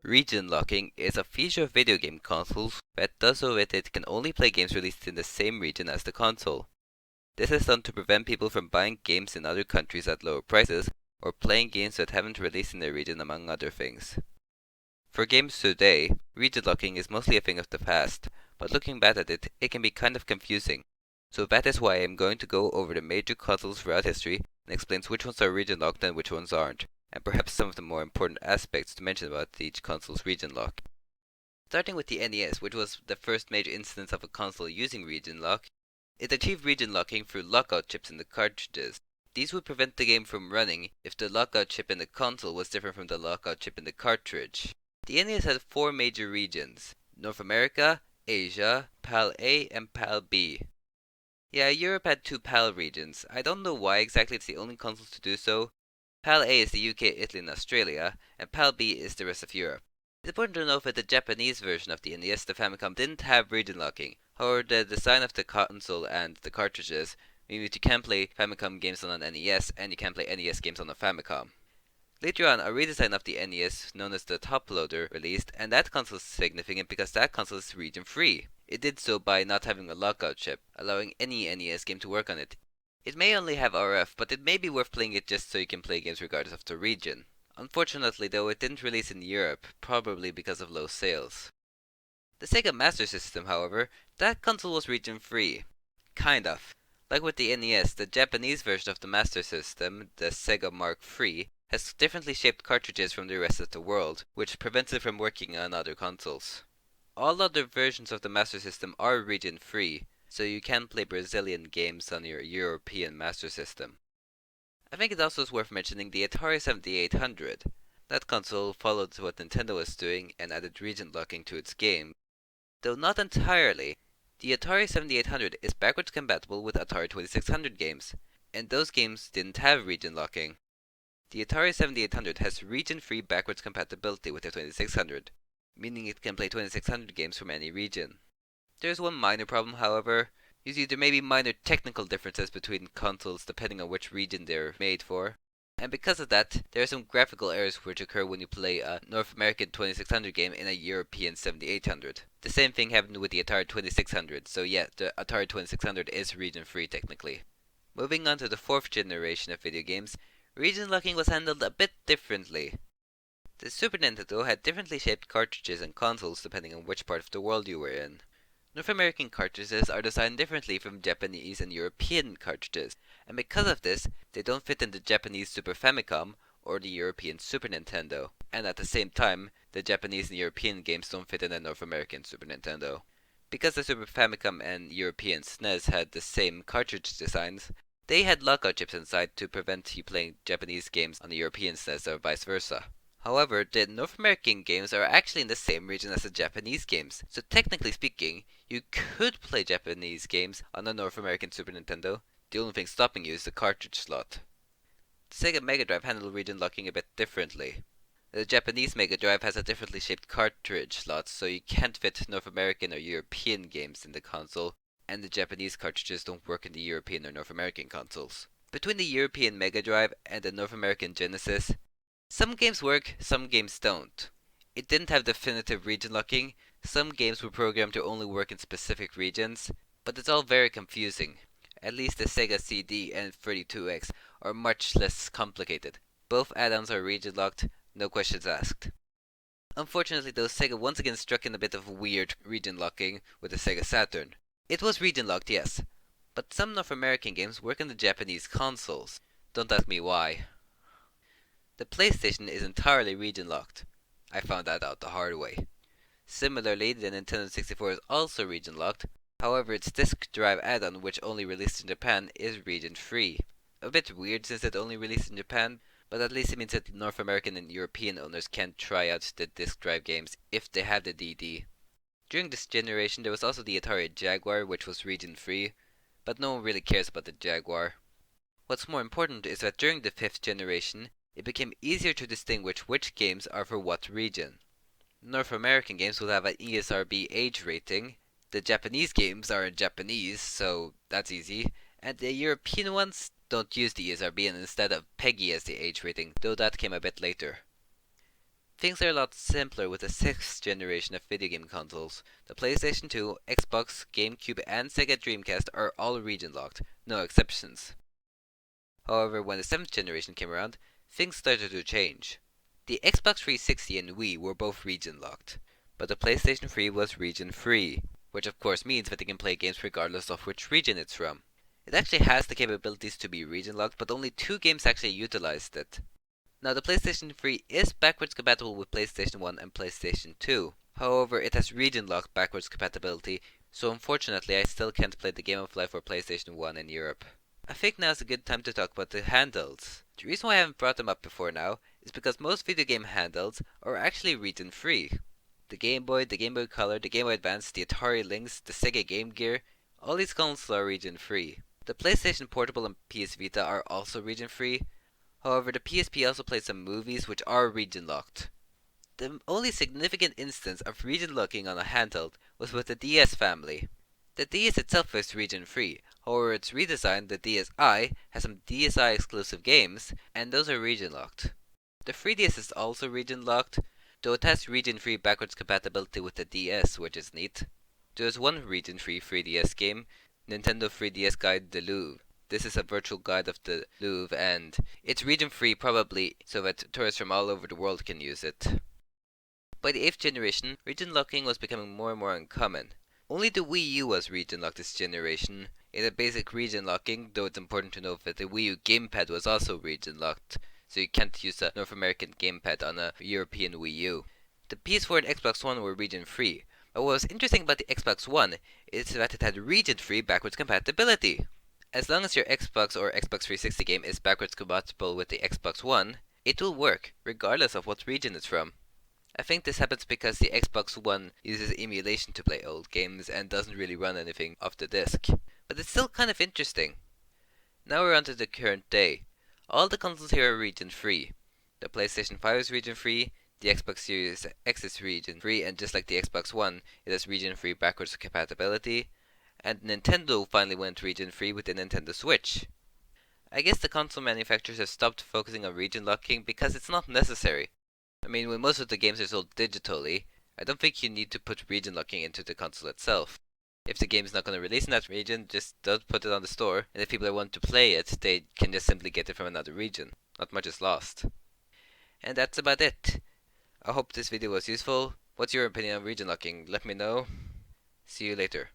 Region locking is a feature of video game consoles that does so that it can only play games released in the same region as the console. This is done to prevent people from buying games in other countries at lower prices or playing games that haven't released in their region, among other things. For games today, region locking is mostly a thing of the past, but looking back at it, it can be kind of confusing. So that is why I am going to go over the major consoles throughout history and explains which ones are region locked and which ones aren't, and perhaps some of the more important aspects to mention about each console's region lock. Starting with the NES, which was the first major instance of a console using region lock, it achieved region locking through lockout chips in the cartridges. These would prevent the game from running if the lockout chip in the console was different from the lockout chip in the cartridge. The NES had four major regions: North America, Asia, PAL A, and PAL B. Yeah, Europe had two PAL regions. I don't know why exactly it's the only console to do so. PAL A is the UK, Italy, and Australia, and PAL B is the rest of Europe. It's important to note that the Japanese version of the NES, the Famicom, didn't have region locking. However, the design of the console and the cartridges mean that you can play Famicom games on an NES, and you can play NES games on a Famicom. Later on, a redesign of the NES, known as the Top Loader, released, and that console is significant because that console is region free. It did so by not having a lockout chip, allowing any NES game to work on it. It may only have RF, but it may be worth playing it just so you can play games regardless of the region. Unfortunately though, it didn't release in Europe, probably because of low sales. The Sega Master System, however, that console was region free. Kind of. Like with the NES, the Japanese version of the Master System, the Sega Mark III, has differently shaped cartridges from the rest of the world, which prevents it from working on other consoles. All other versions of the Master System are region free, so you can play Brazilian games on your European Master System. I think it also is worth mentioning the Atari 7800. That console followed what Nintendo was doing and added region locking to its game, though not entirely. The Atari 7800 is backwards compatible with Atari 2600 games, and those games didn't have region locking. The Atari 7800 has region-free backwards compatibility with the 2600, meaning it can play 2600 games from any region. There is one minor problem, however. Usually there may be minor technical differences between consoles depending on which region they're made for, and because of that, there are some graphical errors which occur when you play a North American 2600 game in a European 7800. The same thing happened with the Atari 2600, so yeah, the Atari 2600 is region-free technically. Moving on to the fourth generation of video games, region locking was handled a bit differently. The Super Nintendo had differently shaped cartridges and consoles depending on which part of the world you were in. North American cartridges are designed differently from Japanese and European cartridges, and because of this, they don't fit in the Japanese Super Famicom or the European Super Nintendo, and at the same time, the Japanese and European games don't fit in the North American Super Nintendo. Because the Super Famicom and European SNES had the same cartridge designs, they had lockout chips inside to prevent you playing Japanese games on the European SNES or vice versa. However, the North American games are actually in the same region as the Japanese games, so technically speaking, you could play Japanese games on the North American Super Nintendo. The only thing stopping you is the cartridge slot. The Sega Mega Drive handled region locking a bit differently. The Japanese Mega Drive has a differently shaped cartridge slot, so you can't fit North American or European games in the console, and the Japanese cartridges don't work in the European or North American consoles. Between the European Mega Drive and the North American Genesis, some games work, some games don't. It didn't have definitive region locking, some games were programmed to only work in specific regions, but it's all very confusing. At least the Sega CD and 32X are much less complicated. Both add-ons are region locked, no questions asked. Unfortunately though, Sega once again struck in a bit of weird region locking with the Sega Saturn. It was region locked, yes, but some North American games work on the Japanese consoles. Don't ask me why. The PlayStation is entirely region locked. I found that out the hard way. Similarly, the Nintendo 64 is also region locked, however its disk drive add-on, which only released in Japan, is region free. A bit weird since it only released in Japan, but at least it means that North American and European owners can try out the disk drive games if they have the DD. During this generation there was also the Atari Jaguar, which was region free, but no one really cares about the Jaguar. What's more important is that during the 5th generation, it became easier to distinguish which games are for what region. North American games will have an ESRB age rating, the Japanese games are in Japanese, so that's easy, and the European ones don't use the ESRB and instead have PEGI as the age rating, though that came a bit later. Things are a lot simpler with the 6th generation of video game consoles. The PlayStation 2, Xbox, GameCube, and Sega Dreamcast are all region locked, no exceptions. However, when the 7th generation came around, things started to change. The Xbox 360 and Wii were both region locked, but the PlayStation 3 was region free, which of course means that you can play games regardless of which region it's from. It actually has the capabilities to be region locked, but only 2 games actually utilized it. Now, the PlayStation 3 is backwards compatible with PlayStation 1 and PlayStation 2. However, it has region-locked backwards compatibility, so unfortunately I still can't play the Game of Life for PlayStation 1 in Europe. I think now is a good time to talk about the handhelds. The reason why I haven't brought them up before now is because most video game handhelds are actually region-free. The Game Boy, the Game Boy Color, the Game Boy Advance, the Atari Lynx, the Sega Game Gear, all these consoles are region-free. The PlayStation Portable and PS Vita are also region-free. However, the PSP also plays some movies which are region locked. The only significant instance of region locking on a handheld was with the DS family. The DS itself is region free, however its redesign, the DSi, has some DSi exclusive games, and those are region locked. The 3DS is also region locked, though it has region free backwards compatibility with the DS, which is neat. There is one region free 3DS game, Nintendo 3DS Guide the Louvre. This is a virtual guide of the Louvre, and it's region free probably so that tourists from all over the world can use it. By the 8th generation, region locking was becoming more and more uncommon. Only the Wii U was region locked this generation. In the basic region locking, though it's important to note that the Wii U gamepad was also region locked, so you can't use a North American gamepad on a European Wii U. The PS4 and Xbox One were region free, but what was interesting about the Xbox One is that it had region free backwards compatibility. As long as your Xbox or Xbox 360 game is backwards compatible with the Xbox One, it will work, regardless of what region it's from. I think this happens because the Xbox One uses emulation to play old games and doesn't really run anything off the disc. But it's still kind of interesting. Now we're on to the current day. All the consoles here are region free. The PlayStation 5 is region free, the Xbox Series X is region free, and just like the Xbox One, it has region free backwards compatibility. And Nintendo finally went region free with the Nintendo Switch. I guess the console manufacturers have stopped focusing on region locking because it's not necessary. I mean, when most of the games are sold digitally, I don't think you need to put region locking into the console itself. If the game is not going to release in that region, just don't put it on the store, and if people want to play it, they can just simply get it from another region. Not much is lost. And that's about it. I hope this video was useful. What's your opinion on region locking? Let me know. See you later.